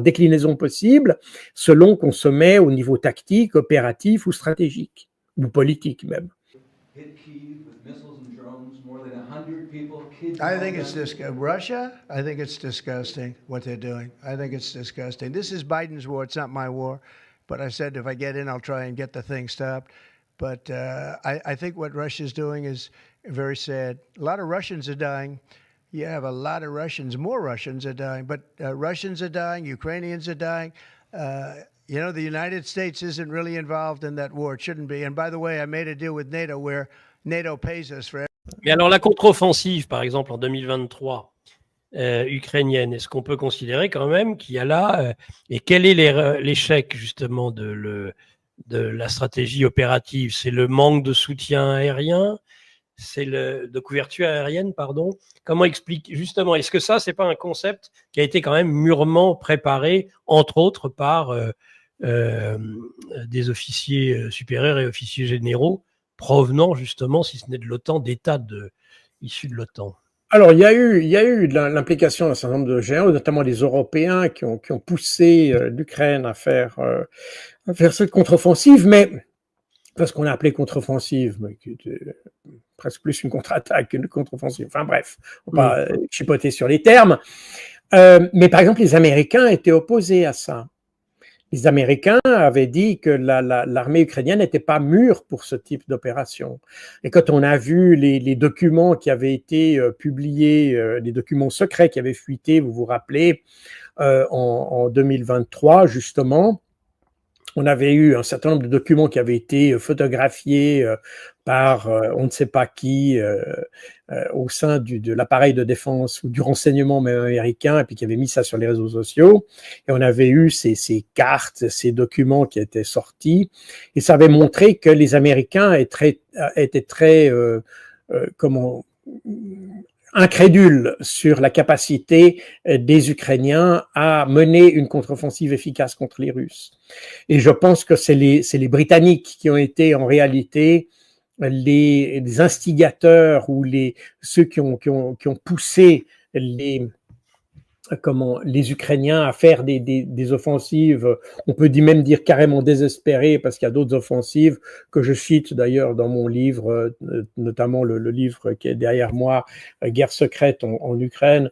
déclinaisons possibles selon qu'on se met au niveau tactique, opératif ou stratégique, ou politique même. I think it's Russia. I think it's disgusting what they're doing. I think it's disgusting. This is Biden's war. It's not my war. But I said if I get in, I'll try and get the thing stopped. But I think what Russia's doing is very sad. A lot of Russians are dying. You have a lot of Russians. More Russians are dying. But Russians are dying. Ukrainians are dying. You know, the United States isn't really involved in that war. It shouldn't be. And by the way, I made a deal with NATO where NATO pays us for. Mais alors la contre-offensive, par exemple, en 2023, ukrainienne, est-ce qu'on peut considérer quand même qu'il y a là, et quel est l'échec justement de la stratégie opérative? C'est le manque de soutien aérien, c'est de couverture aérienne, pardon. Comment expliquer justement, est-ce que ça, c'est pas un concept qui a été quand même mûrement préparé, entre autres par des officiers supérieurs et officiers généraux provenant justement, si ce n'est de l'OTAN, d'États issus de l'OTAN? Alors, il y a eu de l'implication d'un certain nombre de géants, notamment les Européens, qui ont poussé l'Ukraine à faire cette contre-offensive, mais ce qu'on a appelé contre-offensive, mais qui était presque plus une contre-attaque qu'une contre-offensive. Enfin bref, on va pas chipoter sur les termes. Mais par exemple, les Américains étaient opposés à ça. Les Américains avaient dit que l'armée ukrainienne n'était pas mûre pour ce type d'opération. Et quand on a vu les documents qui avaient été publiés, les documents secrets qui avaient fuité, vous vous rappelez, en 2023, justement, on avait eu un certain nombre de documents qui avaient été photographiés par on ne sait pas qui au sein de l'appareil de défense ou du renseignement même américain, et puis qui avait mis ça sur les réseaux sociaux. Et on avait eu ces cartes, ces documents qui étaient sortis, et ça avait montré que les Américains étaient très incrédules sur la capacité des Ukrainiens à mener une contre-offensive efficace contre les Russes. Et je pense que c'est les Britanniques qui ont été en réalité les instigateurs ou ceux qui ont poussé les Ukrainiens à faire des offensives, on peut même dire carrément désespérées, parce qu'il y a d'autres offensives que je cite d'ailleurs dans mon livre, notamment le livre qui est derrière moi, Guerre secrète en Ukraine,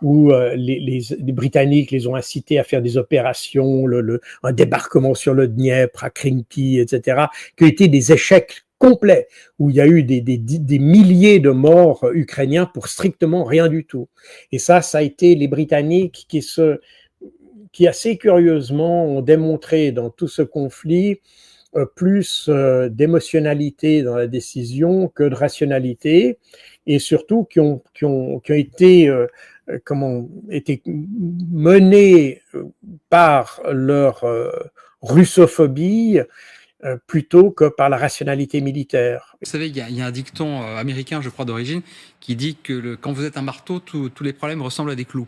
où les Britanniques les ont incités à faire des opérations, un débarquement sur le Dniepr, à Krinky, etc., qui ont été des échecs complets, où il y a eu des milliers de morts ukrainiens pour strictement rien du tout. Et ça a été les Britanniques qui assez curieusement ont démontré dans tout ce conflit plus d'émotionnalité dans la décision que de rationalité, et surtout qui ont été été menés par leur russophobie plutôt que par la rationalité militaire. Vous savez, il y a un dicton américain, je crois, d'origine, qui dit que quand vous êtes un marteau, tous les problèmes ressemblent à des clous.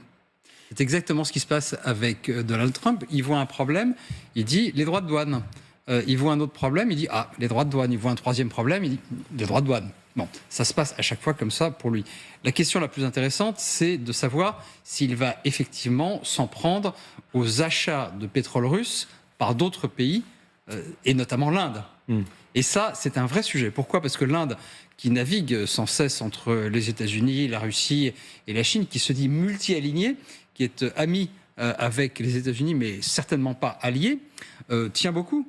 C'est exactement ce qui se passe avec Donald Trump. Il voit un problème, il dit les droits de douane. Il voit un autre problème, il dit les droits de douane. Il voit un troisième problème, il dit les droits de douane. Bon, ça se passe à chaque fois comme ça pour lui. La question la plus intéressante, c'est de savoir s'il va effectivement s'en prendre aux achats de pétrole russe par d'autres pays, et notamment l'Inde. Et ça, c'est un vrai sujet. Pourquoi ? Parce que l'Inde, qui navigue sans cesse entre les États-Unis, la Russie et la Chine, qui se dit multi-alignée, qui est amie avec les États-Unis, mais certainement pas alliée, tient beaucoup,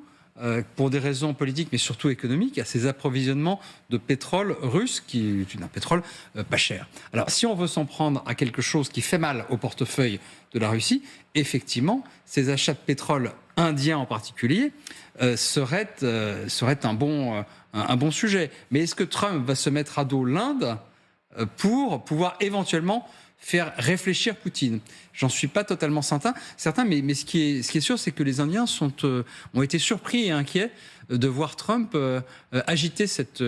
pour des raisons politiques, mais surtout économiques, à ces approvisionnements de pétrole russe, qui est un pétrole pas cher. Alors, si on veut s'en prendre à quelque chose qui fait mal au portefeuille de la Russie, effectivement, ces achats de pétrole indiens en particulier seraient un bon sujet. Mais est-ce que Trump va se mettre à dos l'Inde pour pouvoir éventuellement faire réfléchir Poutine? J'en suis pas totalement certain, mais ce qui est sûr, c'est que les Indiens ont été surpris et inquiets de voir Trump agiter cette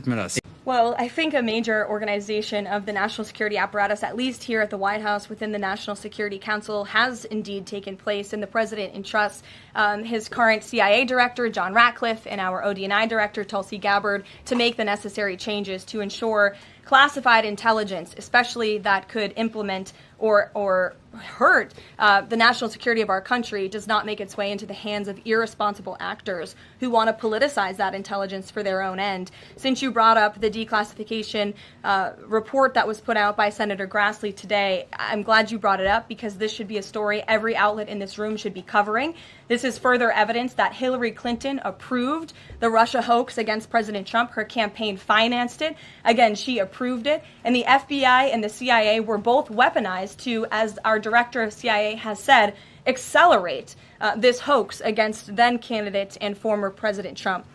menace. Well, I think a major organization of the national security apparatus, at least here at the White House within the National Security Council, has indeed taken place, and the president entrusts his current CIA director, John Ratcliffe, and our ODNI director, Tulsi Gabbard, to make the necessary changes to ensure classified intelligence, especially that could implement or hurt the national security of our country, does not make its way into the hands of irresponsible actors who want to politicize that intelligence for their own end. Since you brought up the declassification report that was put out by Senator Grassley today, I'm glad you brought it up, because this should be a story every outlet in this room should be covering. This is further evidence that Hillary Clinton approved the Russia hoax against President Trump. Her campaign financed it. Again, she approved it. And the FBI and the CIA were both weaponized to, as our director of CIA has said, accelerate this hoax against then candidate and former President Trump.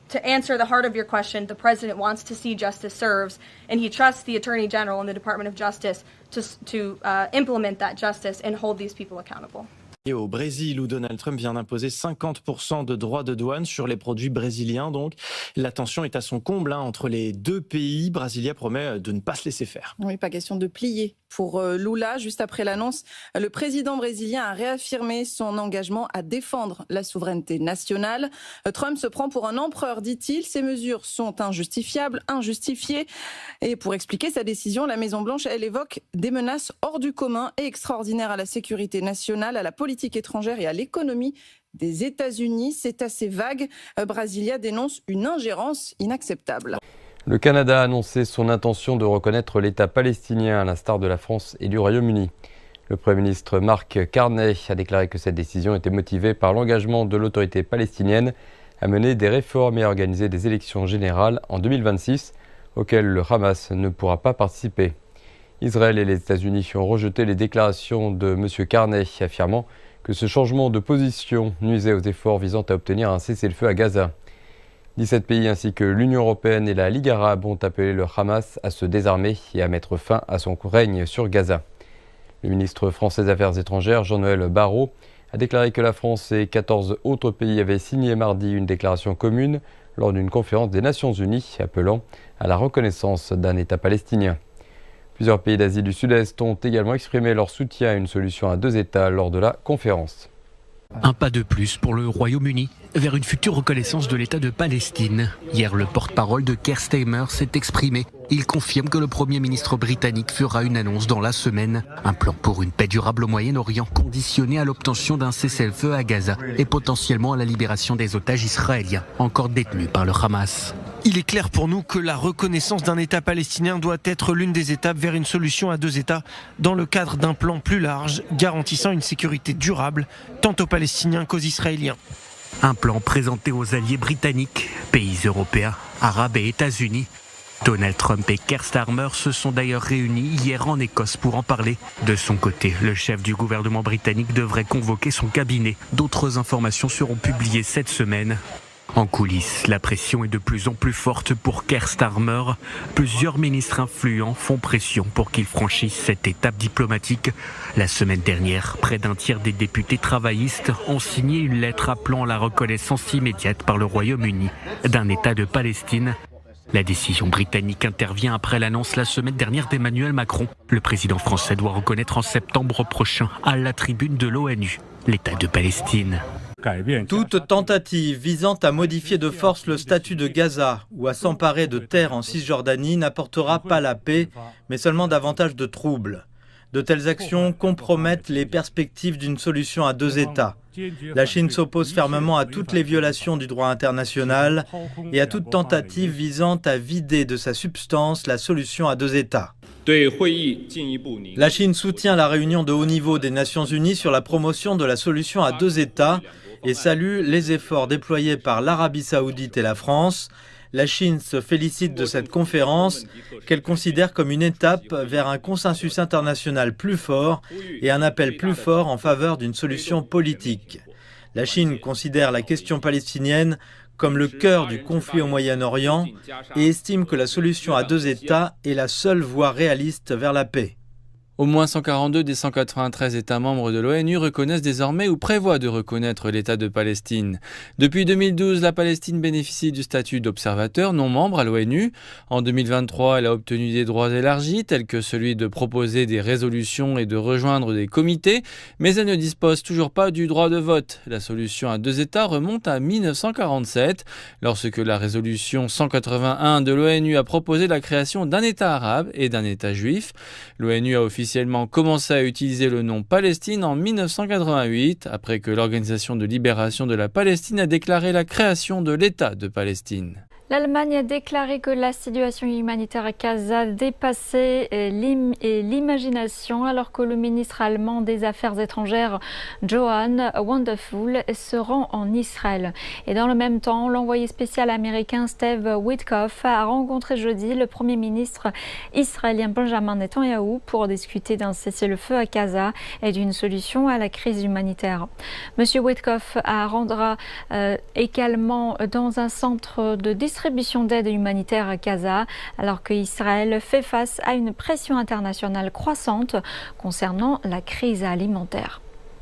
To answer the heart of your question, the president wants to see justice served, and he trusts the Attorney General and the Department of Justice to implement that justice and hold these people accountable. Et au Brésil, où Donald Trump vient d'imposer 50% de droits de douane sur les produits brésiliens. Donc, la tension est à son comble entre les deux pays. Brasilia promet de ne pas se laisser faire. Oui, pas question de plier. Pour Lula, juste après l'annonce, le président brésilien a réaffirmé son engagement à défendre la souveraineté nationale. Trump se prend pour un empereur, dit-il. Ces mesures sont injustifiables, injustifiées. Et pour expliquer sa décision, la Maison-Blanche, elle évoque des menaces hors du commun et extraordinaires à la sécurité nationale, à la politique étrangère et à l'économie des États-Unis. C'est assez vague. Brasilia dénonce une ingérence inacceptable. Le Canada a annoncé son intention de reconnaître l'État palestinien à l'instar de la France et du Royaume-Uni. Le Premier ministre Mark Carney a déclaré que cette décision était motivée par l'engagement de l'autorité palestinienne à mener des réformes et à organiser des élections générales en 2026 auxquelles le Hamas ne pourra pas participer. Israël et les États-Unis ont rejeté les déclarations de M. Carney, affirmant que ce changement de position nuisait aux efforts visant à obtenir un cessez-le-feu à Gaza. 17 pays ainsi que l'Union européenne et la Ligue arabe ont appelé le Hamas à se désarmer et à mettre fin à son règne sur Gaza. Le ministre français des Affaires étrangères, Jean-Noël Barrot, a déclaré que la France et 14 autres pays avaient signé mardi une déclaration commune lors d'une conférence des Nations Unies appelant à la reconnaissance d'un État palestinien. Plusieurs pays d'Asie du Sud-Est ont également exprimé leur soutien à une solution à deux États lors de la conférence. Un pas de plus pour le Royaume-Uni vers une future reconnaissance de l'État de Palestine. Hier, le porte-parole de Keir Starmer s'est exprimé. Il confirme que le Premier ministre britannique fera une annonce dans la semaine. Un plan pour une paix durable au Moyen-Orient conditionné à l'obtention d'un cessez-le-feu à Gaza et potentiellement à la libération des otages israéliens encore détenus par le Hamas. Il est clair pour nous que la reconnaissance d'un État palestinien doit être l'une des étapes vers une solution à deux États dans le cadre d'un plan plus large garantissant une sécurité durable tant aux Palestiniens qu'aux Israéliens. Un plan présenté aux alliés britanniques, pays européens, arabes et États-Unis. Donald Trump et Keir Starmer se sont d'ailleurs réunis hier en Écosse pour en parler. De son côté, le chef du gouvernement britannique devrait convoquer son cabinet. D'autres informations seront publiées cette semaine. En coulisses, la pression est de plus en plus forte pour Keir Starmer. Plusieurs ministres influents font pression pour qu'il franchisse cette étape diplomatique. La semaine dernière, près d'un tiers des députés travaillistes ont signé une lettre appelant à la reconnaissance immédiate par le Royaume-Uni d'un État de Palestine. La décision britannique intervient après l'annonce la semaine dernière d'Emmanuel Macron. Le président français doit reconnaître en septembre prochain à la tribune de l'ONU l'État de Palestine. Toute tentative visant à modifier de force le statut de Gaza ou à s'emparer de terres en Cisjordanie n'apportera pas la paix, mais seulement davantage de troubles. De telles actions compromettent les perspectives d'une solution à deux États. La Chine s'oppose fermement à toutes les violations du droit international et à toute tentative visant à vider de sa substance la solution à deux États. La Chine soutient la réunion de haut niveau des Nations Unies sur la promotion de la solution à deux États et salue les efforts déployés par l'Arabie saoudite et la France. La Chine se félicite de cette conférence qu'elle considère comme une étape vers un consensus international plus fort et un appel plus fort en faveur d'une solution politique. La Chine considère la question palestinienne comme le cœur du conflit au Moyen-Orient et estime que la solution à deux États est la seule voie réaliste vers la paix. Au moins 142 des 193 États membres de l'ONU reconnaissent désormais ou prévoient de reconnaître l'État de Palestine. Depuis 2012, la Palestine bénéficie du statut d'observateur non membre à l'ONU. En 2023, elle a obtenu des droits élargis, tels que celui de proposer des résolutions et de rejoindre des comités, mais elle ne dispose toujours pas du droit de vote. La solution à deux États remonte à 1947, lorsque la résolution 181 de l'ONU a proposé la création d'un État arabe et d'un État juif. L'ONU a officiellement commencé à utiliser le nom Palestine en 1988, après que l'Organisation de libération de la Palestine a déclaré la création de l'État de Palestine. L'Allemagne a déclaré que la situation humanitaire à Gaza dépassait l'imagination alors que le ministre allemand des Affaires étrangères Johann Wonderful se rend en Israël. Et dans le même temps, l'envoyé spécial américain Steve Witkoff a rencontré jeudi le Premier ministre israélien Benjamin Netanyahou pour discuter d'un cessez-le-feu à Gaza et d'une solution à la crise humanitaire. Monsieur Witkoff rendra également dans un centre de distribution d'aide humanitaire à Gaza, alors que Israël fait face à une pression internationale croissante concernant la crise alimentaire.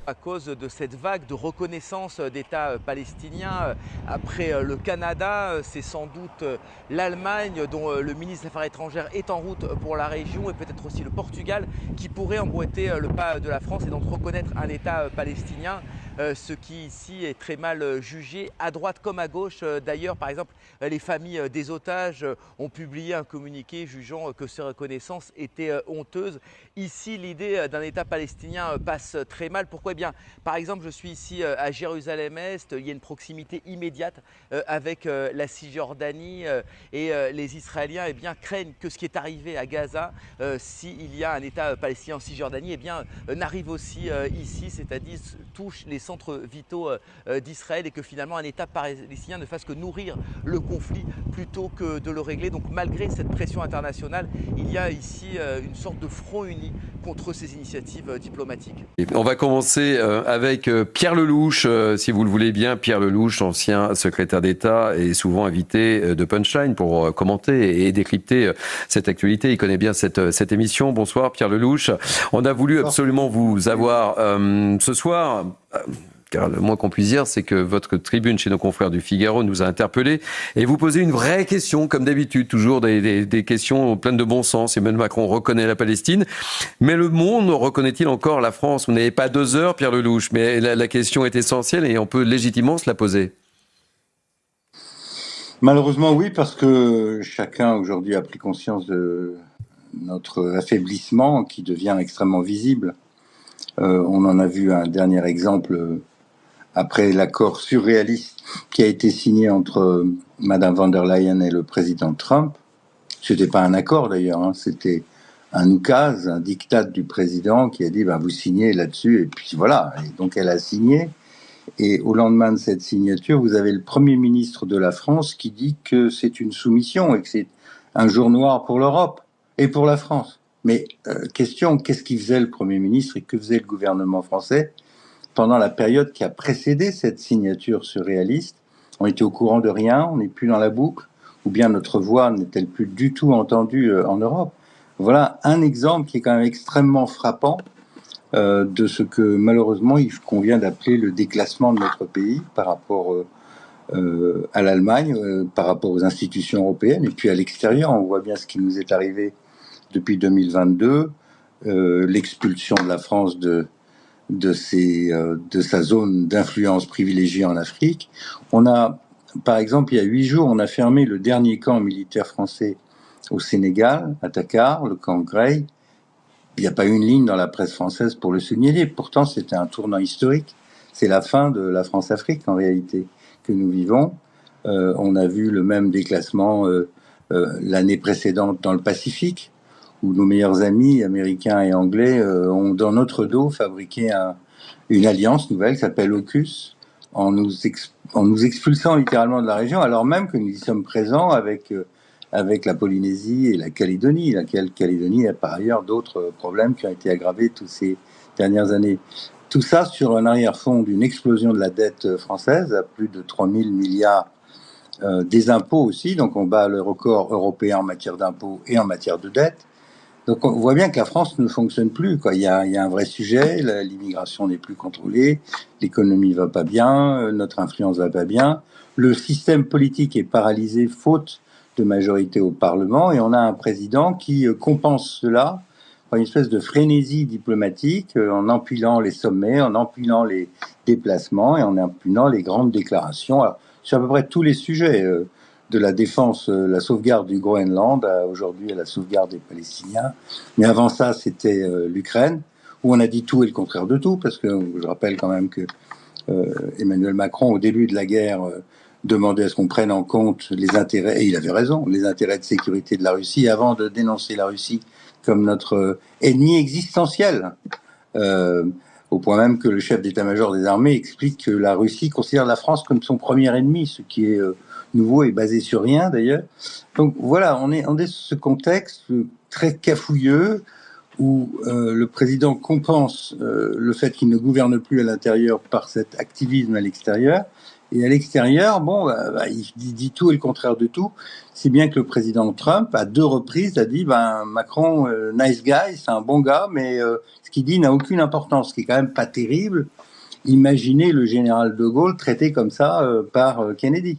À cause de cette vague de reconnaissance d'État palestinien après le Canada, c'est sans doute l'Allemagne dont le ministre des Affaires étrangères est en route pour la région et peut-être aussi le Portugal qui pourrait emboîter le pas de la France et donc reconnaître un État palestinien. Ce qui ici est très mal jugé, à droite comme à gauche. D'ailleurs, par exemple, les familles des otages ont publié un communiqué jugeant que ces reconnaissances étaient honteuses. Ici, l'idée d'un État palestinien passe très mal. Pourquoi ? Eh bien, par exemple, je suis ici à Jérusalem-Est, il y a une proximité immédiate avec la Cisjordanie et les Israéliens craignent que ce qui est arrivé à Gaza, s'il y a un État palestinien en Cisjordanie, n'arrive aussi ici, c'est-à-dire touche les centres vitaux d'Israël et que finalement un État palestinien ne fasse que nourrir le conflit plutôt que de le régler. Donc malgré cette pression internationale, il y a ici une sorte de front uni contre ces initiatives diplomatiques. On va commencer avec Pierre Lellouche, si vous le voulez bien. Pierre Lellouche, ancien secrétaire d'État, est souvent invité de Punchline pour commenter et décrypter cette actualité. Il connaît bien cette émission. Bonsoir Pierre Lellouche. On a voulu absolument vous avoir ce soir, car le moins qu'on puisse dire, c'est que votre tribune chez nos confrères du Figaro nous a interpellés et vous posez une vraie question, comme d'habitude, toujours des questions pleines de bon sens. Emmanuel Macron reconnaît la Palestine, mais le monde reconnaît-il encore la France? Vous n'avez pas 2 heures, Pierre Lellouche, mais la question est essentielle et on peut légitimement se la poser. Malheureusement, oui, parce que chacun aujourd'hui a pris conscience de notre affaiblissement qui devient extrêmement visible. On en a vu un dernier exemple après l'accord surréaliste qui a été signé entre Madame von der Leyen et le président Trump. C'était pas un accord d'ailleurs, c'était un oukase, un diktat du président qui a dit vous signez là-dessus et puis voilà. Et donc elle a signé. Et au lendemain de cette signature, vous avez le Premier ministre de la France qui dit que c'est une soumission et que c'est un jour noir pour l'Europe et pour la France. Mais question, qu'est-ce qu'il faisait le Premier ministre et que faisait le gouvernement français pendant la période qui a précédé cette signature surréaliste? On était au courant de rien, on n'est plus dans la boucle, ou bien notre voix n'est-elle plus du tout entendue en Europe? Voilà un exemple qui est quand même extrêmement frappant de ce que malheureusement il convient d'appeler le déclassement de notre pays par rapport à l'Allemagne par rapport aux institutions européennes et puis à l'extérieur. On voit bien ce qui nous est arrivé depuis 2022, l'expulsion de la France de sa zone d'influence privilégiée en Afrique. On a, par exemple, il y a 8 jours, on a fermé le dernier camp militaire français au Sénégal, à Dakar, le camp Grey. Il n'y a pas une ligne dans la presse française pour le souligner. Pourtant, c'était un tournant historique. C'est la fin de la France-Afrique, en réalité, que nous vivons. On a vu le même déclassement l'année précédente dans le Pacifique, où nos meilleurs amis américains et anglais ont, dans notre dos, fabriqué une alliance nouvelle qui s'appelle AUKUS, en nous expulsant littéralement de la région, alors même que nous y sommes présents avec la Polynésie et la Calédonie. La Calédonie a par ailleurs d'autres problèmes qui ont été aggravés toutes ces dernières années. Tout ça sur un arrière-fond d'une explosion de la dette française à plus de 3 000 milliards, des impôts aussi, donc on bat le record européen en matière d'impôts et en matière de dette. Donc on voit bien que la France ne fonctionne plus, quoi. Il y a un vrai sujet, l'immigration n'est plus contrôlée, l'économie va pas bien, notre influence va pas bien, le système politique est paralysé faute de majorité au Parlement, et on a un président qui compense cela par une espèce de frénésie diplomatique en empilant les sommets, en empilant les déplacements et en empilant les grandes déclarations. Alors, sur à peu près tous les sujets, de la défense, la sauvegarde du Groenland, aujourd'hui à la sauvegarde des Palestiniens. Mais avant ça, c'était l'Ukraine, où on a dit tout et le contraire de tout, parce que je rappelle quand même que Emmanuel Macron, au début de la guerre, demandait à ce qu'on prenne en compte les intérêts, et il avait raison, les intérêts de sécurité de la Russie, avant de dénoncer la Russie comme notre ennemi existentiel. Au point même que le chef d'état-major des armées explique que la Russie considère la France comme son premier ennemi, ce qui est nouveau et basé sur rien d'ailleurs. Donc voilà, on est dans ce contexte très cafouilleux où le président compense le fait qu'il ne gouverne plus à l'intérieur par cet activisme à l'extérieur. Et à l'extérieur, il dit tout et le contraire de tout. Si bien que le président Trump, à 2 reprises, a dit Macron, nice guy, c'est un bon gars, mais ce qu'il dit n'a aucune importance, ce qui est quand même pas terrible. Imaginez le général de Gaulle traité comme ça par Kennedy.